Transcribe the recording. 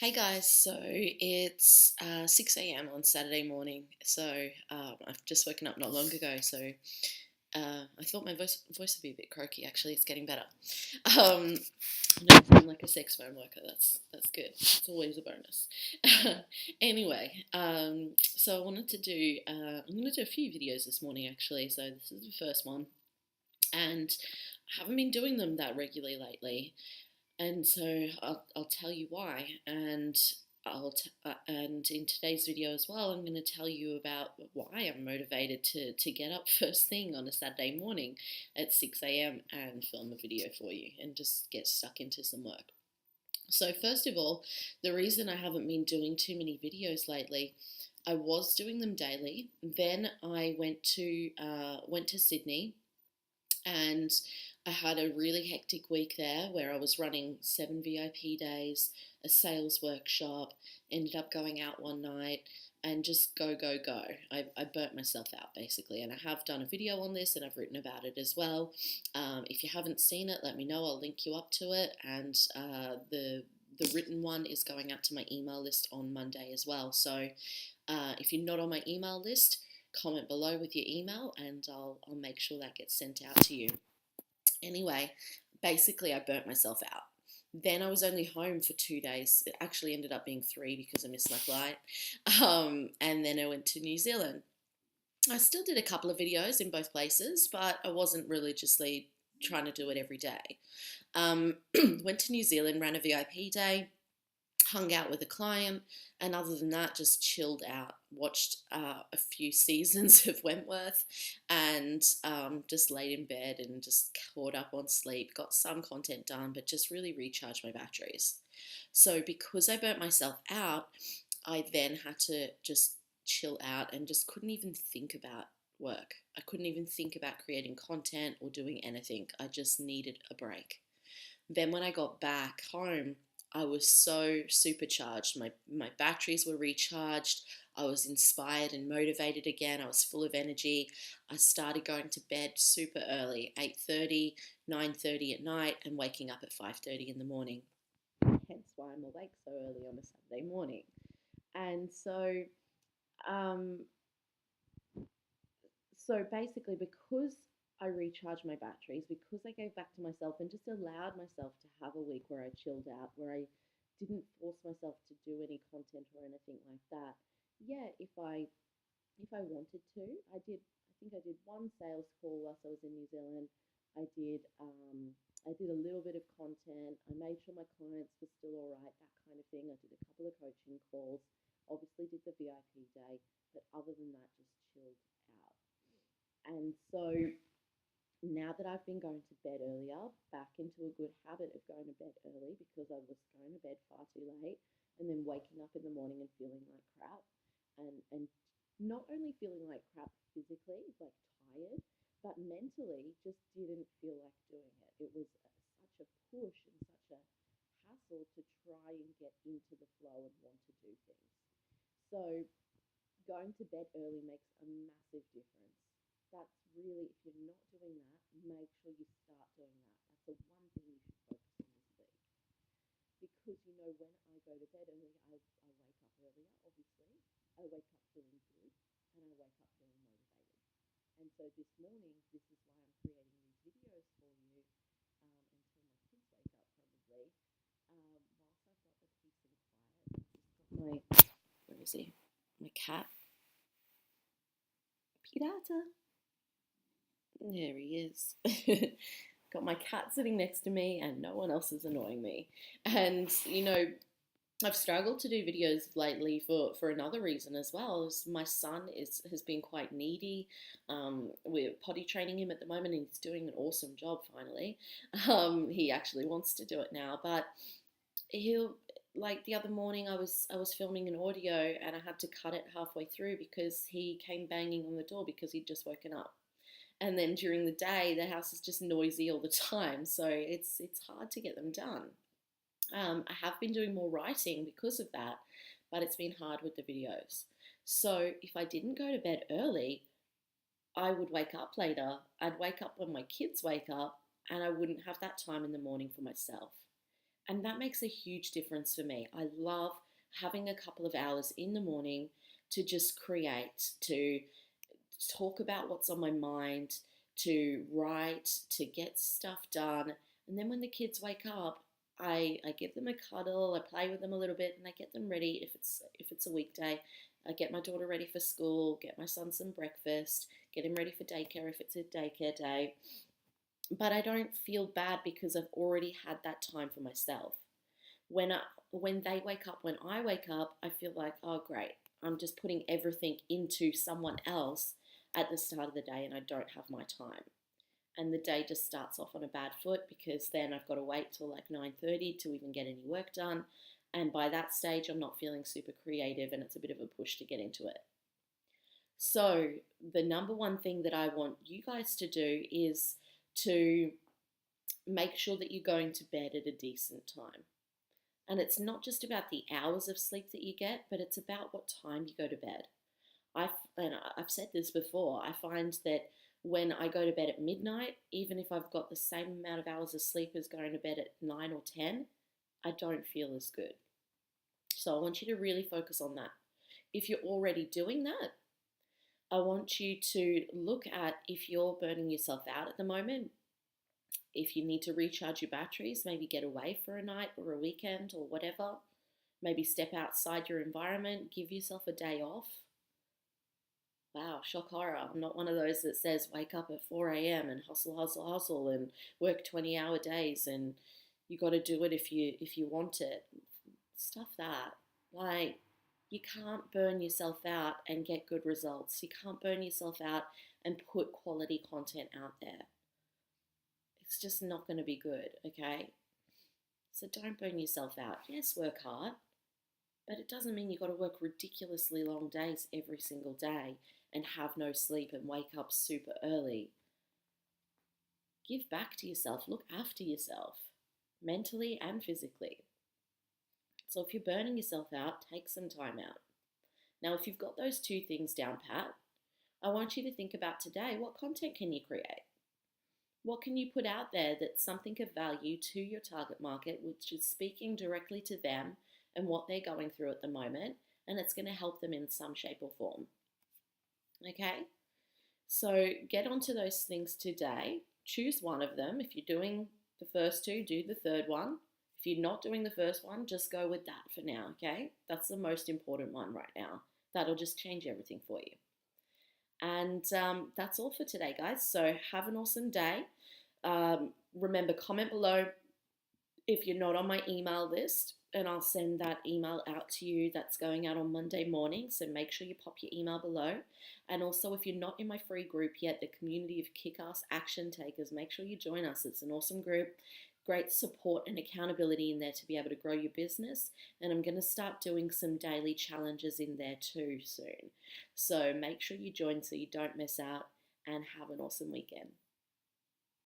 Hey guys, so it's 6 a.m. on Saturday morning. I've just woken up not long ago, so I thought my voice would be a bit croaky. Actually, it's getting better. Um, I know I sound like a sex phone worker. That's good. It's always a bonus. Anyway, so I wanted to do. I'm going to do a few videos this morning actually. So this is the first one, and I haven't been doing them that regularly lately. And so I'll tell you why. And in today's video as well, I'm going to tell you about why I'm motivated to get up first thing on a Saturday morning at 6 a.m. and film a video for you and just get stuck into some work. So first of all, the reason I haven't been doing too many videos lately, I was doing them daily. Then I went to Sydney, and I had a really hectic week there where I was running 7 VIP days, a sales workshop, ended up going out one night, and just go, go, go. I burnt myself out basically, and I have done a video on this and I've written about it as well. If you haven't seen it, let me know. I'll link you up to it, and the written one is going out to my email list on Monday as well. So if you're not on my email list, comment below with your email and I'll make sure that gets sent out to you. Anyway, basically I burnt myself out. Then I was only home for 2 days. It actually ended up being three because I missed my flight. And then I went to New Zealand. I still did a couple of videos in both places, but I wasn't religiously trying to do it every day. Went to New Zealand, ran a VIP day, hung out with a client, and other than that, just chilled out. Watched a few seasons of Wentworth, and just laid in bed and just caught up on sleep. Got some content done, but just really recharged my batteries. So because I burnt myself out, I then had to just chill out and just couldn't even think about work. I couldn't even think about creating content or doing anything. I just needed a break. Then when I got back home, I was so supercharged. My batteries were recharged. I was inspired and motivated again. I was full of energy. I started going to bed super early, 8:30, 9:30 at night, and waking up at 5:30 in the morning. Hence why I'm awake so early on a Saturday morning. And um, so basically, because I recharged my batteries, because I gave back to myself and just allowed myself to have a week where I chilled out, where I didn't force myself to do any content or anything like that. Yeah, if I wanted to, I did. I think I did one sales call whilst I was in New Zealand. I did. I did a little bit of content. I made sure my clients were still all right, that kind of thing. I did a couple of coaching calls. Obviously, did the VIP day, but other than that, just chilled out. And so now that I've been going to bed earlier, back into a good habit of going to bed early because I was going to bed far too late and then waking up in the morning and feeling like crap, and not only feeling like crap physically, like tired, but mentally just didn't feel like doing it. It was such a push and such a hassle to try and get into the flow and want to do things. So going to bed early makes a massive difference. That's really, if you're not doing that, make sure you start doing that. That's the one thing you should focus on this week. Because, when I go to bed early, I wake up earlier, obviously. I wake up feeling good and I wake up feeling motivated. And so this morning, this is why I'm creating these videos for you until my kids wake up, probably. Whilst I've got the peace and quiet, I've just got where is he? My cat, Pirata. There he is. Got my cat sitting next to me and no one else is annoying me. And, I've struggled to do videos lately for another reason as well. My son has been quite needy. We're potty training him at the moment and he's doing an awesome job finally. He actually wants to do it now, but he'll like the other morning I was filming an audio and I had to cut it halfway through because he came banging on the door because he'd just woken up. And then during the day, the house is just noisy all the time, so it's hard to get them done. I have been doing more writing because of that, but it's been hard with the videos. So if I didn't go to bed early, I would wake up later. I'd wake up when my kids wake up, and I wouldn't have that time in the morning for myself. And that makes a huge difference for me. I love having a couple of hours in the morning to just create, to talk about what's on my mind, to write, to get stuff done. And then when the kids wake up, I give them a cuddle, I play with them a little bit, and I get them ready if it's a weekday. I get my daughter ready for school, get my son some breakfast, get him ready for daycare if it's a daycare day. But I don't feel bad because I've already had that time for myself. When I, when they wake up, when I wake up, I feel like, oh great, I'm just putting everything into someone else at the start of the day and I don't have my time. And the day just starts off on a bad foot because then I've got to wait till like 9:30 to even get any work done. And by that stage, I'm not feeling super creative and it's a bit of a push to get into it. So, the number one thing that I want you guys to do is to make sure that you're going to bed at a decent time. And it's not just about the hours of sleep that you get, but it's about what time you go to bed. And I've said this before, I find that when I go to bed at midnight, even if I've got the same amount of hours of sleep as going to bed at 9 or 10, I don't feel as good. So I want you to really focus on that. If you're already doing that, I want you to look at if you're burning yourself out at the moment. If you need to recharge your batteries, maybe get away for a night or a weekend or whatever. Maybe step outside your environment, give yourself a day off. Wow, shock horror. I'm not one of those that says wake up at 4 a.m. and hustle, hustle, hustle and work 20-hour days and you got to do it if you want it. Stuff that. Like, you can't burn yourself out and get good results. You can't burn yourself out and put quality content out there. It's just not going to be good, okay? So don't burn yourself out. Yes, work hard, but it doesn't mean you've got to work ridiculously long days every single day and have no sleep and wake up super early. Give back to yourself. Look after yourself, mentally and physically. So if you're burning yourself out, take some time out. Now, if you've got those two things down pat, I want you to think about today, what content can you create? What can you put out there that's something of value to your target market, which is speaking directly to them and what they're going through at the moment, and it's going to help them in some shape or form. Okay? So get onto those things today. Choose one of them. If you're doing the first two, do the third one. If you're not doing the first one, just go with that for now, okay? That's the most important one right now. That'll just change everything for you. And that's all for today, guys. So have an awesome day. Remember, comment below if you're not on my email list, and I'll send that email out to you. That's going out on Monday morning, so make sure you pop your email below. And also, if you're not in my free group yet, the community of kick-ass action takers, make sure you join us. It's an awesome group. Great support and accountability in there to be able to grow your business. And I'm going to start doing some daily challenges in there too soon. So make sure you join so you don't miss out, and have an awesome weekend.